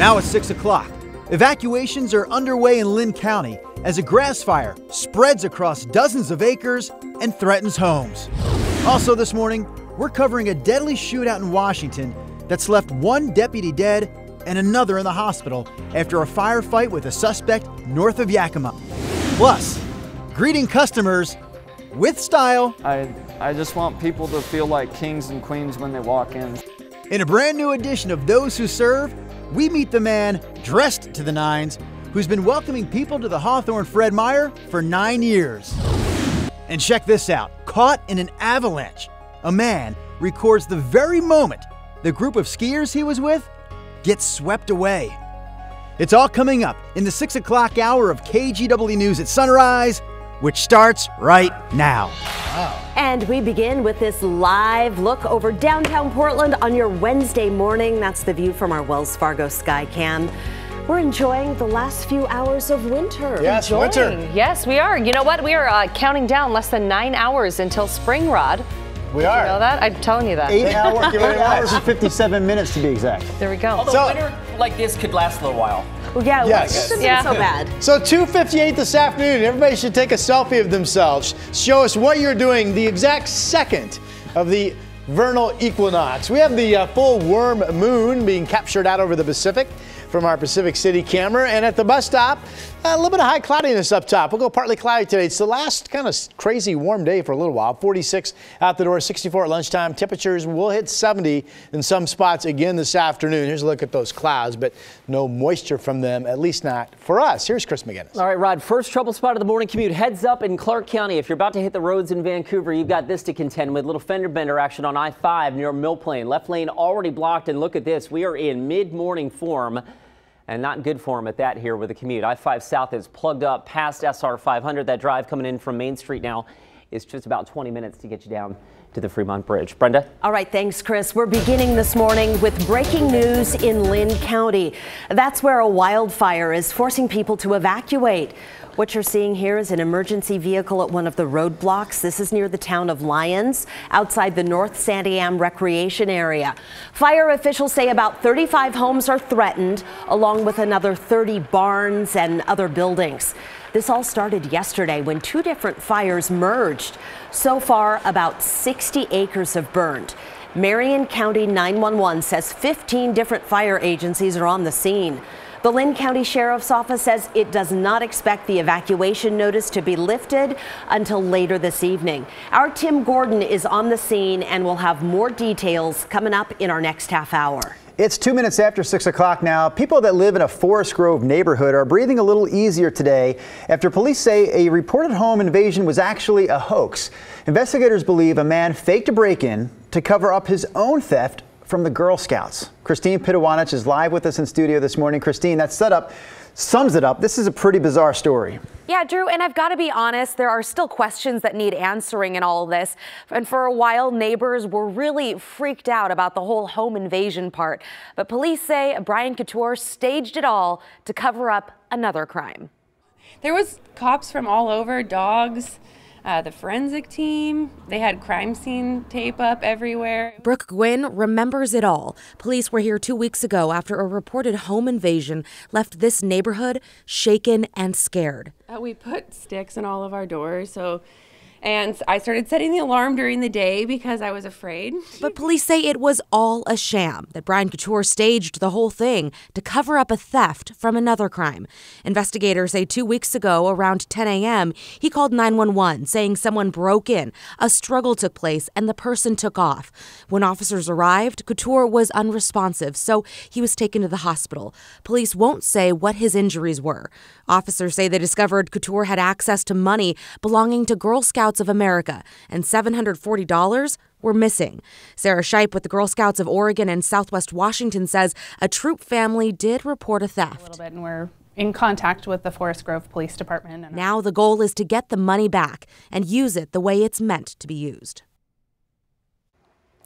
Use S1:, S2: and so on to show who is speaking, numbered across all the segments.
S1: Now it's 6 o'clock. Evacuations are underway in Lynn County as a grass fire spreads across dozens of acres and threatens homes. Also this morning, we're covering a deadly shootout in Washington that's left one deputy dead and another in the hospital after a firefight with a suspect north of Yakima. Plus, greeting customers with style.
S2: I just want people to feel like kings and queens when they walk in.
S1: In a brand new edition of Those Who Serve, we meet the man dressed to the nines who's been welcoming people to the Hawthorne Fred Meyer for 9 years. And check this out, caught in an avalanche, a man records the very moment the group of skiers he was with gets swept away. It's all coming up in the 6 o'clock hour of KGW News at Sunrise, which starts right now.
S3: Wow. And we begin with this live look over downtown Portland on your Wednesday morning. That's the view from our Wells Fargo Skycam. We're enjoying the last few hours of winter.
S4: Yes, winter.
S5: Yes, we are. You know what? We are counting down less than 9 hours until spring, Rod.
S4: We are.
S5: You know that? I'm telling you that.
S1: 8 hours and 57 minutes to be exact.
S5: There we go.
S6: Although winter like this could last a little while.
S3: Well, yeah,
S4: yes.
S3: it shouldn't be so bad.
S4: So 2:58 this afternoon, everybody should take a selfie of themselves. Show us what you're doing the exact second of the vernal equinox. We have the full worm moon being captured out over the Pacific from our Pacific City camera. And at the bus stop, a little bit of high cloudiness up top. We'll go partly cloudy today. It's the last kind of crazy warm day for a little while. 46 out the door, 64 at lunchtime. Temperatures will hit 70 in some spots again this afternoon. Here's a look at those clouds, but no moisture from them, at least not for us. Here's Chris McGinnis.
S6: All right, Rod, first trouble spot of the morning commute. Heads up in Clark County. If you're about to hit the roads in Vancouver, you've got this to contend with. Little fender bender action on I-5 near Mill Plain. Left lane already blocked, and look at this. We are in mid-morning form. And not good form at that here with the commute. I-5 South is plugged up past SR 500. That drive coming in from Main Street now is just about 20 minutes to get you down to the Fremont Bridge. Brenda?
S3: All right, thanks, Chris. We're beginning this morning with breaking news in Lynn County. That's where a wildfire is forcing people to evacuate. What you're seeing here is an emergency vehicle at one of the roadblocks. This is near the town of Lyons, outside the North Santiam Recreation Area. Fire officials say about 35 homes are threatened, along with another 30 barns and other buildings. This all started yesterday when two different fires merged. So far, about 60 acres have burned. Marion County 911 says 15 different fire agencies are on the scene. The Lynn County Sheriff's Office says it does not expect the evacuation notice to be lifted until later this evening. Our Tim Gordon is on the scene and will have more details coming up in our next half hour.
S1: It's 2 minutes after 6 o'clock now. People that live in a Forest Grove neighborhood are breathing a little easier today after police say a reported home invasion was actually a hoax. Investigators believe a man faked a break-in to cover up his own theft from the Girl Scouts. Christine Pitawanich is live with us in studio this morning. Christine, that setup sums it up. This is a pretty bizarre story.
S7: Yeah, Drew, and I've got to be honest, there are still questions that need answering in all of this. And for a while, neighbors were really freaked out about the whole home invasion part. But police say Brian Couture staged it all to cover up another crime.
S8: There was cops from all over, dogs, the forensic team. They had crime scene tape up everywhere.
S9: Brooke Gwynn remembers it all. Police were here 2 weeks ago after a reported home invasion left this neighborhood shaken and scared.
S8: We put sticks in all of our doors, and I started setting the alarm during the day because I was afraid.
S9: But police say it was all a sham, that Brian Couture staged the whole thing to cover up a theft from another crime. Investigators say 2 weeks ago, around 10 a.m., he called 911 saying someone broke in, a struggle took place, and the person took off. When officers arrived, Couture was unresponsive, so he was taken to the hospital. Police won't say what his injuries were. Officers say they discovered Couture had access to money belonging to Girl Scouts of America, and $740 were missing. Sarah Shipe with the Girl Scouts of Oregon and Southwest Washington says a troop family did report a theft.
S10: A little bit, and we're in contact with the Forest Grove Police Department.
S9: Now the goal is to get the money back and use it the way it's meant to be used.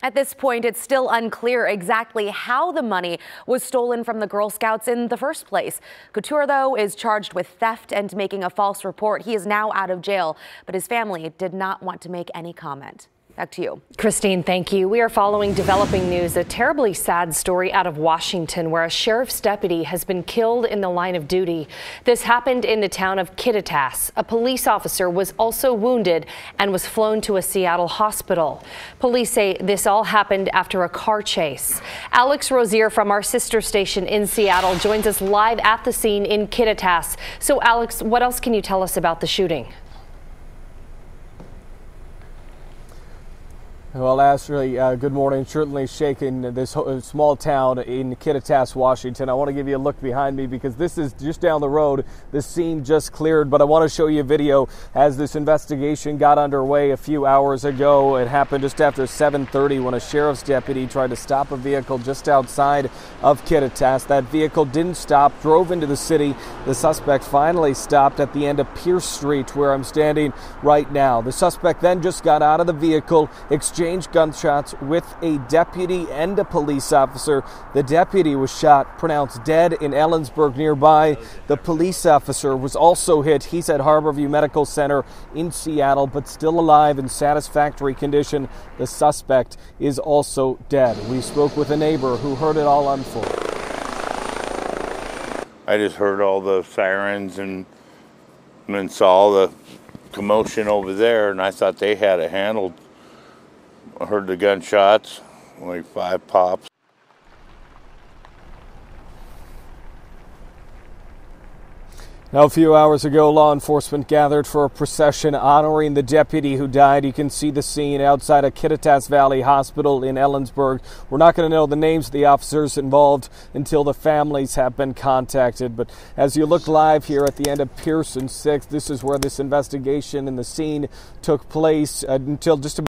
S7: At this point, it's still unclear exactly how the money was stolen from the Girl Scouts in the first place. Couture, though, is charged with theft and making a false report. He is now out of jail, but his family did not want to make any comment. back to you.
S5: Christine, thank you. We are following developing news, a terribly sad story out of Washington where a sheriff's deputy has been killed in the line of duty. This happened in the town of Kittitas. A police officer was also wounded and was flown to a Seattle hospital. Police say this all happened after a car chase. Alex Rozier from our sister station in Seattle joins us live at the scene in Kittitas. So Alex, what else can you tell us about the shooting?
S11: Well, Ashley, good morning. Certainly shaking this small town in Kittitas, Washington. I want to give you a look behind me because this is just down the road. The scene just cleared, but I want to show you a video as this investigation got underway a few hours ago. It happened just after 7:30 when a sheriff's deputy tried to stop a vehicle just outside of Kittitas. That vehicle didn't stop, drove into the city. The suspect finally stopped at the end of Pierce Street, where I'm standing right now. The suspect then just got out of the vehicle, exchanged gunshots with a deputy and a police officer. The deputy was shot, pronounced dead in Ellensburg nearby. The police officer was also hit. He's at Harborview Medical Center in Seattle, but still alive in satisfactory condition. The suspect is also dead. We spoke with a neighbor who heard it all unfold.
S12: I just heard all the sirens and then saw the commotion over there, and I thought they had it handled. I heard the gunshots, like 5 pops.
S11: Now, a few hours ago, law enforcement gathered for a procession honoring the deputy who died. You can see the scene outside of Kittitas Valley Hospital in Ellensburg. We're not going to know the names of the officers involved until the families have been contacted. But as you look live here at the end of Pierce and 6th, this is where this investigation and the scene took place until just about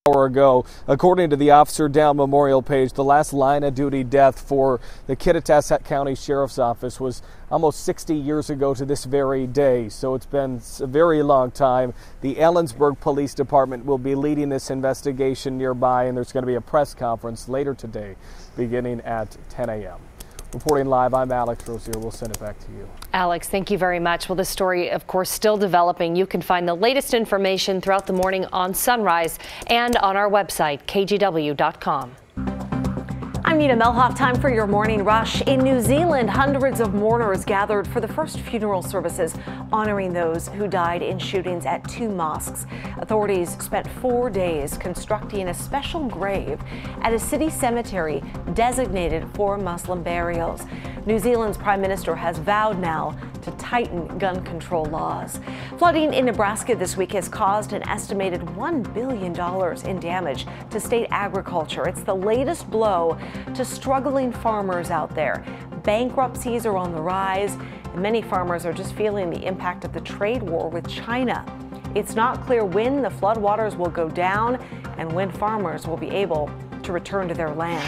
S11: hour ago. According to the Officer Down Memorial page, the last line of duty death for the Kittitas County Sheriff's Office was almost 60 years ago to this very day. So it's been a very long time. The Ellensburg Police Department will be leading this investigation nearby, and there's going to be a press conference later today beginning at 10 a.m. Reporting live, I'm Alex Rozier. We'll send it back to you.
S5: Alex, thank you very much. Well, this story, of course, still developing. You can find the latest information throughout the morning on Sunrise and on our website, kgw.com.
S3: I'm Nina Melhoff. Time for your morning rush. In New Zealand, hundreds of mourners gathered for the first funeral services honoring those who died in shootings at 2 mosques. Authorities spent 4 days constructing a special grave at a city cemetery designated for Muslim burials. New Zealand's Prime Minister has vowed now to tighten gun control laws. Flooding in Nebraska this week has caused an estimated $1 billion in damage to state agriculture. It's the latest blow to struggling farmers out there. Bankruptcies are on the rise, and many farmers are just feeling the impact of the trade war with China. It's not clear when the floodwaters will go down and when farmers will be able to return to their land.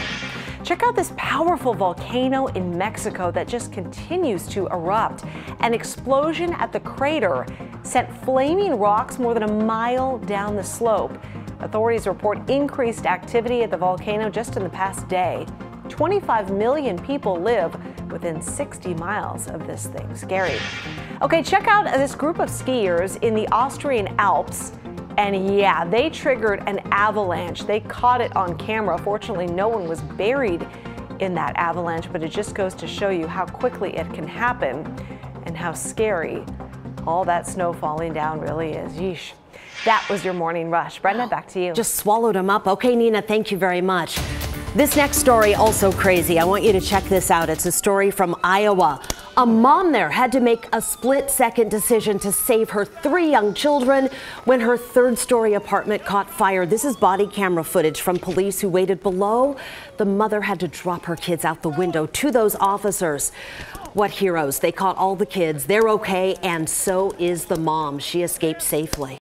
S3: Check out this powerful volcano in Mexico that just continues to erupt. An explosion at the crater sent flaming rocks more than a mile down the slope. Authorities report increased activity at the volcano just in the past day. 25 million people live within 60 miles of this thing. Scary. Okay, check out this group of skiers in the Austrian Alps. And yeah, they triggered an avalanche. They caught it on camera. Fortunately, no one was buried in that avalanche, but it just goes to show you how quickly it can happen and how scary all that snow falling down really is. Yeesh. That was your morning rush. Brenda, back to you. Just swallowed them up. Okay, Nina, thank you very much. This next story, also crazy. I want you to check this out. It's a story from Iowa. A mom there had to make a split-second decision to save her 3 young children when her 3rd-story apartment caught fire. This is body camera footage from police who waited below. The mother had to drop her kids out the window to those officers. What heroes. They caught all the kids. They're okay, and so is the mom. She escaped safely.